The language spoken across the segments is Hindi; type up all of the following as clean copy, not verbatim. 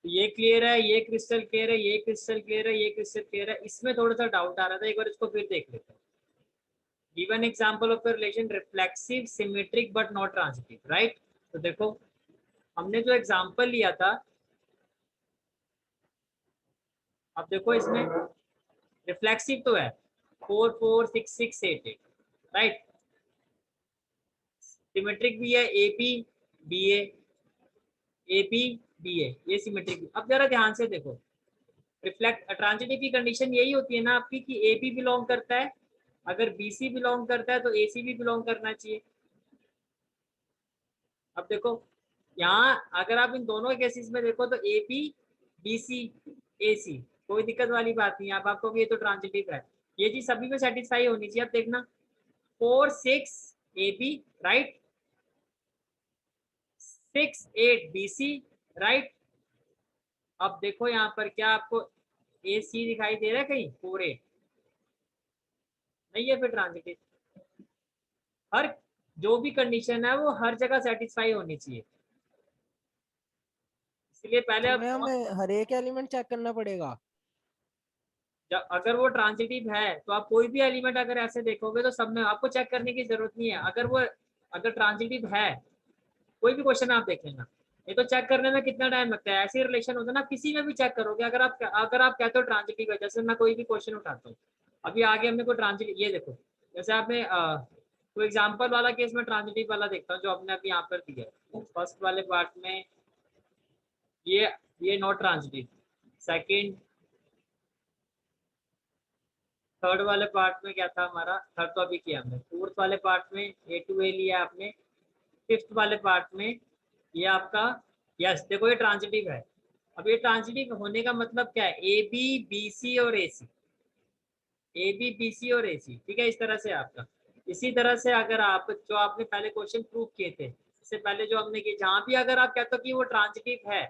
ये क्लियर है, ये क्रिस्टल क्लियर है, ये क्रिस्टल क्लियर है, ये क्रिस्टल क्लियर है। इसमें थोड़ा सा डाउट आ रहा था, एक बार इसको फिर देख लेते हैं। Given example of relation reflexive symmetric but not transitive, right. तो देखो हमने जो एग्जांपल लिया था, अब देखो इसमें रिफ्लेक्सिव तो है 4 4 6 6 8 8, राइट। सिमेट्रिक भी है एपी बी एपी बी ए, ये सिमेट्रिक। अब जरा ध्यान से देखो, रिफ्लेक्ट ट्रांजिटिव की कंडीशन यही होती है ना आपकी कि ए बी बिलोंग करता है, अगर बी सी बिलोंग करता है तो ए सी भी बिलोंग करना चाहिए। अब देखो यहाँ अगर आप इन दोनों केसेस में देखो तो ए बी बी सी ए सी, कोई दिक्कत वाली बात नहीं है। आप आपको ये तो ट्रांजिटिव है, ये चीज सभी में सेटिस्फाई होनी चाहिए। अब देखना 4 6 A B, right, 6 8 B C, right. अब देखो यहाँ पर क्या आपको ए सी दिखाई दे रहा है कहीं? 4 8 नहीं है, फिर ट्रांजिटिव। हर जो भी कंडीशन है वो हर जगह सेटिस्फाई होनी चाहिए, इसलिए पहले तो आप मैं हमें हर एक एलिमेंट चेक करना पड़ेगा। जब अगर वो ट्रांजिटिव है तो आप कोई भी एलिमेंट अगर ऐसे देखोगे तो सब में आपको चेक करने की जरूरत नहीं है। अगर वो अगर ट्रांजिटिव है, कोई भी क्वेश्चन आप देख लेना, ये तो चेक करने में कितना टाइम लगता है। ऐसी रिलेशन होता है ना, किसी में भी चेक करोगे, अगर आप कहते हो ट्रांजिटिव है, जैसे मैं कोई भी क्वेश्चन उठाता हूँ, अभी आगे हमने कोई ट्रांजिटिव, ये देखो जैसे आपने कोई एग्जाम्पल वाला केस में ट्रांजिटिव वाला देखता हूँ जो आपने अभी यहाँ पर दिया है फर्स्ट वाले पार्ट में, ये नॉट ट्रांजिटिव। सेकंड थर्ड वाले पार्ट में क्या था हमारा, थर्ड तो अभी किया हमने। फोर्थ वाले पार्ट में ए टू ए लिया आपने। फिफ्थ वाले पार्ट में ये आपका, यस देखो ये ट्रांजिटिव है। अब ये ट्रांजिटिव होने का मतलब क्या है, ए बी बी सी और ए सी, ए बी बी सी और ए सी, ठीक है। इस तरह से आपका, इसी तरह से अगर आप जो आपने पहले क्वेश्चन प्रूव किए थे, इससे पहले जो हमने किए, जहां भी अगर आप कहते हो कि वो ट्रांजिटिव है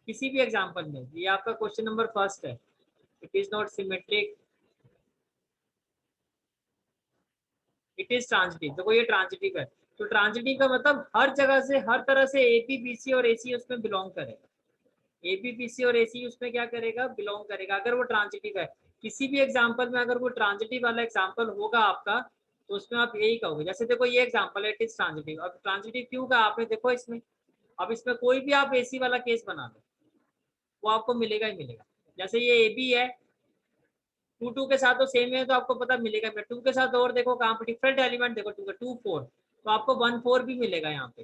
किसी भी एग्जाम्पल में, ये आपका क्वेश्चन नंबर फर्स्ट है, it is not symmetric, it is transitive. देखो ये ट्रांजिटिव है, तो ट्रांजिटिव का मतलब हर जगह से हर तरह से ए बी बी सी और ए सी उसमें बिलोंग करेगा। ए बी बी सी और ए सी उसमें क्या करेगा, बिलोंग करेगा, अगर वो ट्रांजिटिव है। किसी भी एग्जाम्पल में अगर वो ट्रांजिटिव वाला एग्जाम्पल होगा आपका, तो उसमें आप यही कहोगे। जैसे देखो ये एग्जाम्पल है, इट इज ट्रांजिटिव। अब ट्रांजिटिव क्यों का आपने देखो इसमें, अब इसमें कोई भी आप एसी वाला केस बना लो, वो आपको मिलेगा ही मिलेगा। जैसे ये ए बी है, टू टू के साथ तो सेम है तो आपको पता मिलेगा। मैं टू के साथ और देखो कहाँ पर डिफरेंट एलिमेंट देखो, टू का 2 4, तो आपको 1 4 भी मिलेगा यहाँ पे।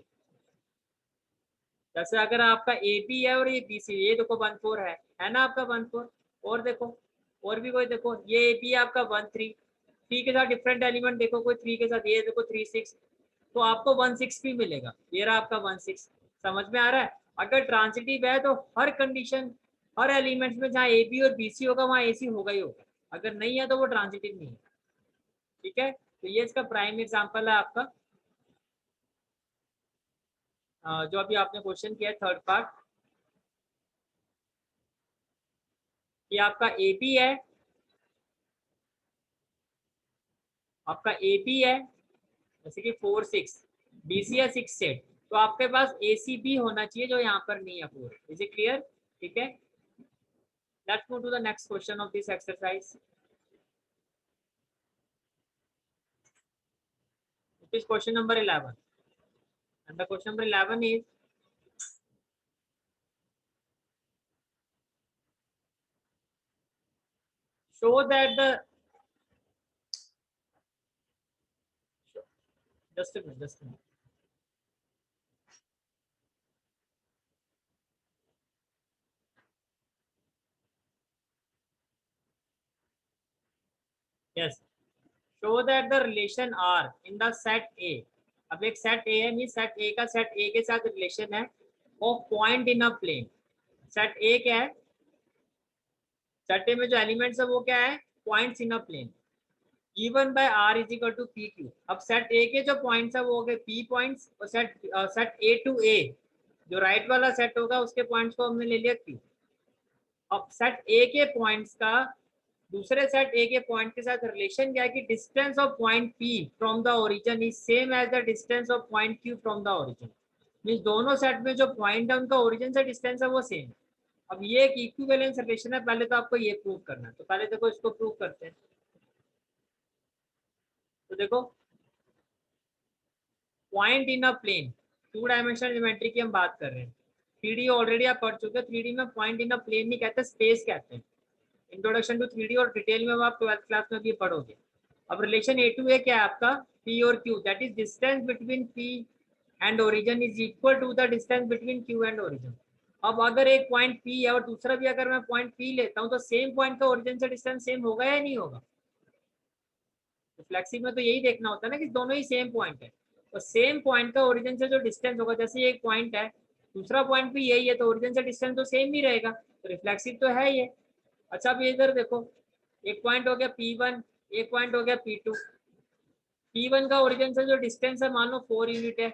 जैसे अगर आपका ए बी है और ये बी सी, ये देखो 1 4 है ना आपका 1 4। और देखो और भी कोई देखो, ये ए बी आपका 1 3, 3 के साथ डिफरेंट एलिमेंट देखो, कोई 3 के साथ, ये देखो 3 6, तो आपको 1 6 भी मिलेगा। ये रहा आपका 1 6। समझ में आ रहा है? अगर ट्रांजिटिव है तो हर कंडीशन, हर एलिमेंट में जहाँ ए बी और बी सी होगा वहाँ ए सी होगा ही होगा, अगर नहीं है तो वो ट्रांजिटिव नहीं है, ठीक है। तो ये इसका प्राइम एग्जाम्पल है आपका, जो अभी आपने क्वेश्चन किया है थर्ड पार्ट। ये आपका ए बी है, आपका ए बी है जैसे कि 4 6, बी सी है 6 8, तो आपके पास ए सी बी होना चाहिए जो यहाँ पर नहीं है 4। Is it clear? ठीक है, let's move to the next question of this exercise. It is question number 11 and the question number 11 is show that the, just a minute, just a minute. Yes, show that the relation R in the set A। अब एक सेट A है, नहीं सेट A का सेट A के साथ रिलेशन है of point in a plane. Set A क्या है, सेट A में जो एलिमेंट्स है वो क्या है, points in a plane, given by R is equal to P Q. अब सेट A के जो पॉइंट्स है वो हो गए P पॉइंट्स, और सेट A टू A जो राइट वाला सेट होगा उसके पॉइंट्स को हमने ले लिया Q। अब सेट A के पॉइंट्स का दूसरे सेट A के पॉइंट के साथ रिलेशन क्या है कि distance of point P from the origin is same as the distance of point Q from the origin. Means दोनों सेट में जो पॉइंट है उनका ओरिजिन से डिस्टेंस है वो सेम है। अब ये एक इक्विवेलेंस रिलेशन है, पहले तो आपको ये प्रूव करना है, तो पहले देखो इसको प्रूव करते हैं। तो देखो point in a plane, 2 dimensional geometry की हम बात कर रहे हैं। 3D ऑलरेडी आप पढ़ चुके हो, 3D में पॉइंट इन अ प्लेन नहीं कहते, स्पेस कहते हैं। इंट्रोडक्शन टू 3D और डिटेल में आप 12th क्लास में भी पढ़ोगे। अब रिलेशन ए टू ए क्या है आपका, पी और Q, that is distance between P and origin is equal to the distance between Q and origin. अब अगर एक पॉइंट पी है और दूसरा भी अगर मैं पॉइंट पी लेता हूँ, तो सेम पॉइंट का ओरिजिन से डिस्टेंस सेम होगा या नहीं होगा? रिफ्लेक्सिव में तो यही देखना होता है ना कि दोनों ही सेम पॉइंट है, तो सेम पॉइंट का ओरिजिन से जो डिस्टेंस होगा, जैसे ये एक पॉइंट है, दूसरा पॉइंट भी यही है, तो ओरिजिन से डिस्टेंस तो सेम ही रहेगा, तो रिफ्लेक्सिव तो है ये। अच्छा अब इधर देखो, एक पॉइंट हो गया P1, एक पॉइंट हो गया P2। P1 का ओरिजिन से जो डिस्टेंस है मान लो 4 यूनिट है,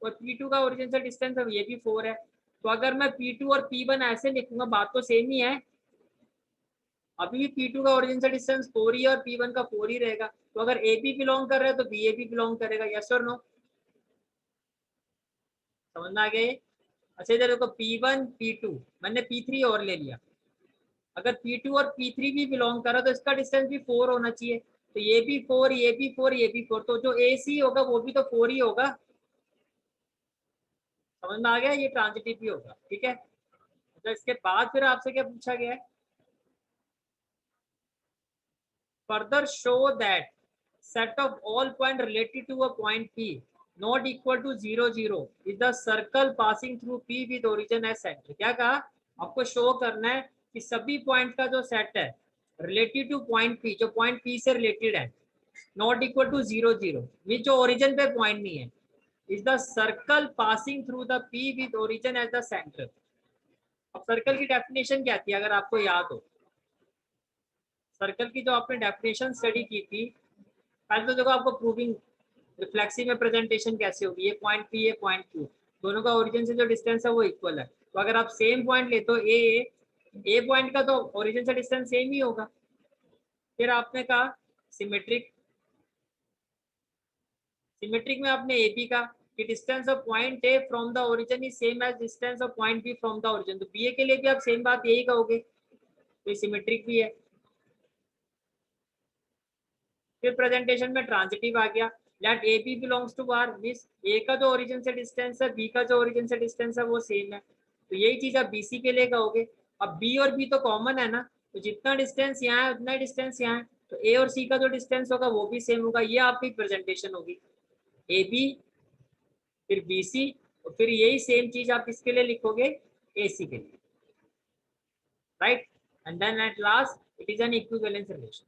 और P2 का ओरिजिन से डिस्टेंस है ये भी 4 है। तो अगर मैं P2 और P1 ऐसे लिखूंगा, बात तो सेम ही है। अभी P2 का ओरिजिन से डिस्टेंस 4 ही है और P1 का 4 ही रहेगा, तो अगर ए बी बिलोंग कर रहा है तो बी ए भी बिलोंग करेगा, यस और नो? समझ में आ गया ये? अच्छा इधर देखो P1 P2, मैंने P3 और ले लिया। अगर P2 और P3 भी बिलोंग कर रहा है तो इसका डिस्टेंस भी 4 होना चाहिए, तो ये भी 4, ये भी 4, ये भी 4, तो जो ए सी होगा वो भी तो 4 ही होगा। समझ में आ गया? ये ट्रांजिटिव भी होगा, ठीक है। तो इसके बाद फिर आपसे क्या पूछा गया है, further show that set of all point related to a point P not equal to 0 0 is the circle passing through P with origin as center। क्या कहा, आपको शो करना है कि सभी पॉइंट का जो सेट है रिलेटेड टू पॉइंट P, जो पॉइंट P से रिलेटेड है, नॉट इक्वल टू 0 0 विच जो ओरिजिन पे पॉइंट नहीं है, is the circle passing through the P with origin as the center। अब सर्कल की डेफिनेशन क्या थी अगर आपको याद हो, सर्कल की जो आपने डेफिनेशन स्टडी की थी, पहले तो देखो आपको प्रूविंग रिफ्लेक्सिव में प्रेजेंटेशन कैसे होगी, ये पॉइंट पी ये पॉइंट क्यू, दोनों का ओरिजिन से जो डिस्टेंस है वो इक्वल है, तो अगर आप सेम पॉइंट ले तो ए पॉइंट का तो ओरिजिन से डिस्टेंस सेम ही होगा। फिर आपने कहा सिमेट्रिक, सिमेट्रिक में आपने ए बी का कि distance of point A from the origin is same as distance of point B from the origin, तो बी ए के लिए भी आप सेम बात यही कहोगे, तो सिमेट्रिक भी है। फिर प्रेजेंटेशन में ट्रांजिटिव आ गया, let A B belongs to R, means A का जो ओरिजिन से डिस्टेंस है बी का जो ओरिजिन से डिस्टेंस है वो सेम है, तो यही चीज आप बीसी के लिए कहोगे। अब बी और बी तो कॉमन है ना, तो जितना डिस्टेंस यहाँ है उतना डिस्टेंस यहाँ है, तो ए और सी का जो डिस्टेंस होगा वो भी सेम होगा, ये आपकी प्रेजेंटेशन होगी। ए बी, फिर बी सी, और फिर यही सेम चीज आप इसके लिए लिखोगे ए सी के लिए, right. And then at last it is an equivalence relation.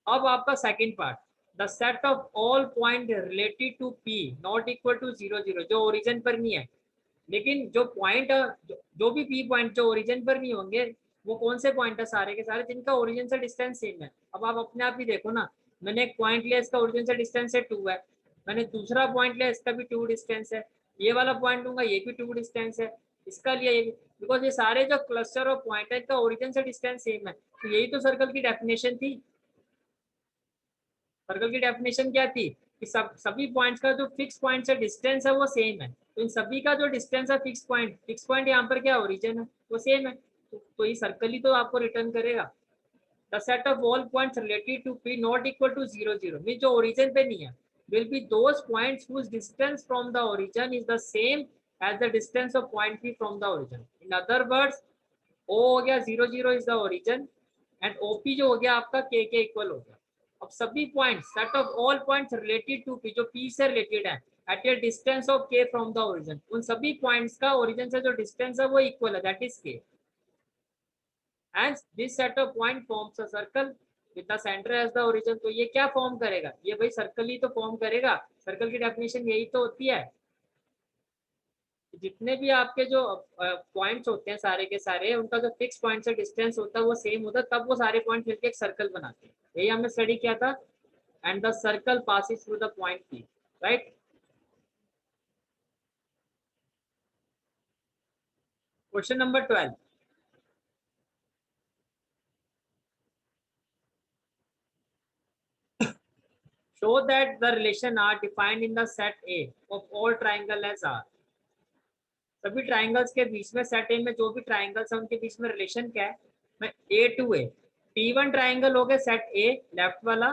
अब आपका second part, the set of all point related to P not equal to 0 0, जो ओरिजिन पर नहीं है, लेकिन जो पॉइंट जो भी पी पॉइंट जो ओरिजिन पर नहीं होंगे, वो कौन से पॉइंट है, सारे के सारे जिनका ओरिजिन से डिस्टेंस सेम है। अब आप अपने आप ही देखो ना, मैंने एक पॉइंट लिया इसका ओरिजिन से डिस्टेंस है 2 है, मैंने दूसरा पॉइंट लिया इसका भी 2 डिस्टेंस है, ये वाला पॉइंट लूंगा ये भी 2 डिस्टेंस है, इसका लिया ये भी, बिकॉज ये सारे जो क्लस्टर ऑफ पॉइंट है इनका ओरिजिन से डिस्टेंस सेम है, तो यही तो सर्कल की डेफिनेशन थी। सर्कल की डेफिनेशन क्या थी कि सभी पॉइंट्स का जो फिक्स पॉइंट से डिस्टेंस है वो सेम है, तो इन सभी का जो डिस्टेंस है फिक्स पॉइंट यहाँ पर क्या ओरिजिन है वो सेम है, तो ये सर्कल ही तो आपको रिटर्न करेगा। The set of all points related to P not equal to 0 0 mean जो ओरिजिन पे नहीं है will be those points whose distance from the origin is the same as the distance of point P from the origin। In other words, O हो गया 0 0 is the origin and OP जो हो गया आपका K के इक्वल हो गया। अब सभी points set of all points related to P जो P से रिलेटेड है at a distance of K from the origin, उन सभी पॉइंट्स का ओरिजिन से जो डिस्टेंस है वो इक्वल है, that is K। And this set of point forms a circle with the centre as the origin. तो ये क्या फॉर्म करेगा, ये भाई सर्कल ही तो फॉर्म करेगा, सर्कल की डेफिनेशन यही तो होती है। जितने भी आपके जो पॉइंट्स होते हैं सारे के सारे, उनका जो फिक्स पॉइंट से डिस्टेंस होता है वो सेम होता है, तब वो सारे पॉइंट मिलकर एक सर्कल बनाते हैं, यही हमने स्टडी किया था। And the circle passes through the point P, right. Question number 12, show that the relation R defined in the set A of all triangle as R सभी ट्राइंगल्स के बीच में सेट ए में जो भी ट्राइंगल्स हैं उनके बीच में रिलेशन क्या है, मैं ए टू ए, T1 ट्राइंगल हो गए सेट ए लेफ्ट वाला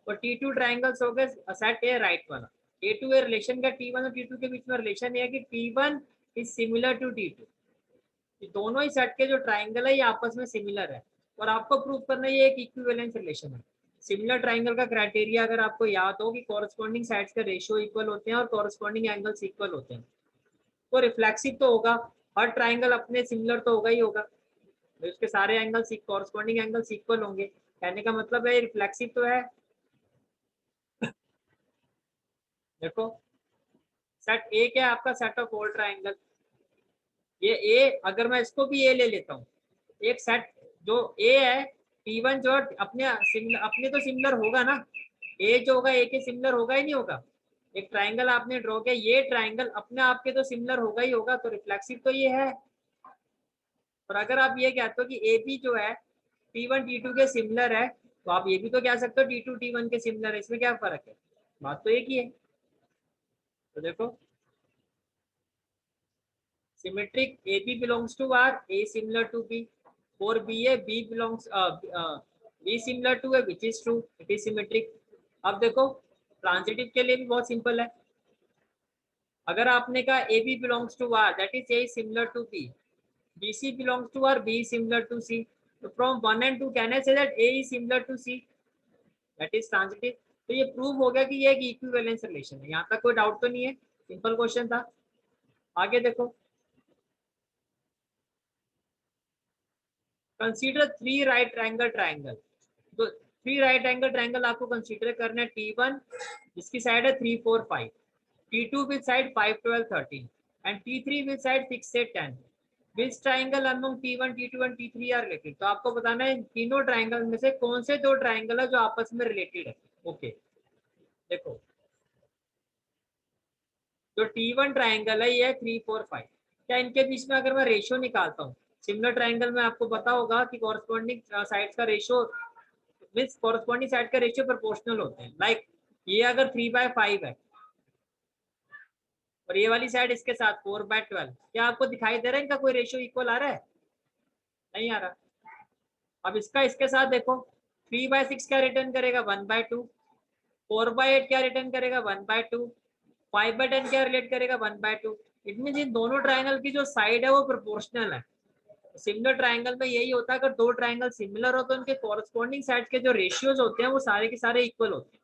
और T2 ट्राइंगल्स हो गए सेट ए राइट वाला। ए टू ए रिलेशन का T1 और T2 के बीच में रिलेशन ये है कि T1 is similar to T2। दोनों ही सेट के जो ट्राइंगल है ये आपस में सिमिलर है और आपको प्रूव करना ये एक इक्विवेलेंस रिलेशन है। सिमिलर ट्राइंगल का क्राइटेरिया अगर आपको याद हो कि कॉरस्पॉन्डिंग साइड्स का रेशियो इक्वल होते हैं और कॉरस्पॉन्डिंग एंगल्स इक्वल होते हैं, तो रिफ्लेक्सिव तो होगा, हर ट्राइंगल अपने सिमिलर तो होगा ही होगा, तो उसके सारे एंगल्स कॉरस्पॉन्डिंग एंगल्स इक्वल होंगे। कहने का मतलब है रिफ्लेक्सिव तो है। देखो सेट ए क्या है आपका, सेट ऑफ ऑल ट्राइंगल। ये ए अगर मैं इसको भी ए ले लेता हूँ, एक सेट जो ए है T1 जो अपने तो सिमिलर होगा ना, ए जो होगा ए के सिमिलर होगा ही नहीं होगा। एक ट्राइंगल आपने ड्रॉ किया, ये ट्राइंगल अपने आप के तो सिमिलर होगा ही होगा, तो रिफ्लेक्सिव तो ये है। और अगर आप ये कहते हो कि ए बी जो है T1 T2 के सिमिलर है, तो आप ये भी तो कह सकते हो T2 T1 के सिमिलर है, इसमें क्या फर्क है, बात तो एक ही है। तो देखो symmetric AB belongs to R, A similar to B, for BA B belongs B similar to A, which is true, it is symmetric। अब देखो ट्रांजिटिव के लिए भी बहुत सिंपल है, अगर आपने कहा AB belongs to R, that is A is similar to B, BC belongs to R, B is similar to C, so from 1 and 2 can I say that A is similar to C, that is transitive। तो ये प्रूव हो गया कि ये एक इक्विवेलेंस रिलेशन है, यहाँ तक कोई डाउट तो नहीं है, सिंपल क्वेश्चन था। आगे देखो, कंसीडर 3 राइट एंगल ट्राइंगल। तो 3 राइट एंगल ट्राइंगल आपको कंसीडर करना है, T1 जिसकी साइड है 3 4 5, T2 with side 5 12 13 and T3 with side 6 8 10। Which triangle among T1 T2 and T3 are related. तो आपको बताना है तीनों ट्राइंगल में से कौन से दो ट्राइंगल है जो आपस में रिलेटेड है। ओके देखो जो T1 ट्राइंगल है ये 3 4 5, क्या इनके बीच में अगर मैं रेशियो निकालता हूँ, सिमिलर ट्राइंगल में आपको पता होगा कि कॉरस्पॉन्डिंग साइड्स का रेशियो मींस कॉरस्पॉन्डिंग साइड का रेशियो प्रोपोर्शनल होते हैं। लाइक ये अगर 3/5 है और ये वाली साइड इसके साथ 4/12, क्या आपको दिखाई दे रहा है इनका कोई रेशियो इक्वल आ रहा है, नहीं आ रहा। अब इसका इसके साथ देखो 3/6 क्या रिटर्न करेगा 1/2, 4/8 क्या रिटर्न करेगा 1/2, 5/10 क्या रिलेट करेगा 1/2। इट मीन इन दोनों ट्राइंगल की जो साइड है वो प्रोपोर्शनल है। सिमिलर ट्राइंगल में यही होता है, अगर दो ट्राइंगल सिमिलर हो तो उनके कॉरस्पॉन्डिंग साइड के जो रेशियोज होते हैं वो सारे के सारे इक्वल होते हैं।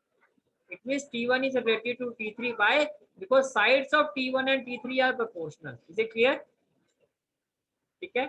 It means T1 is related to T3 by because sides of T1 and T3 are proportional। Is it clear? ठीक है।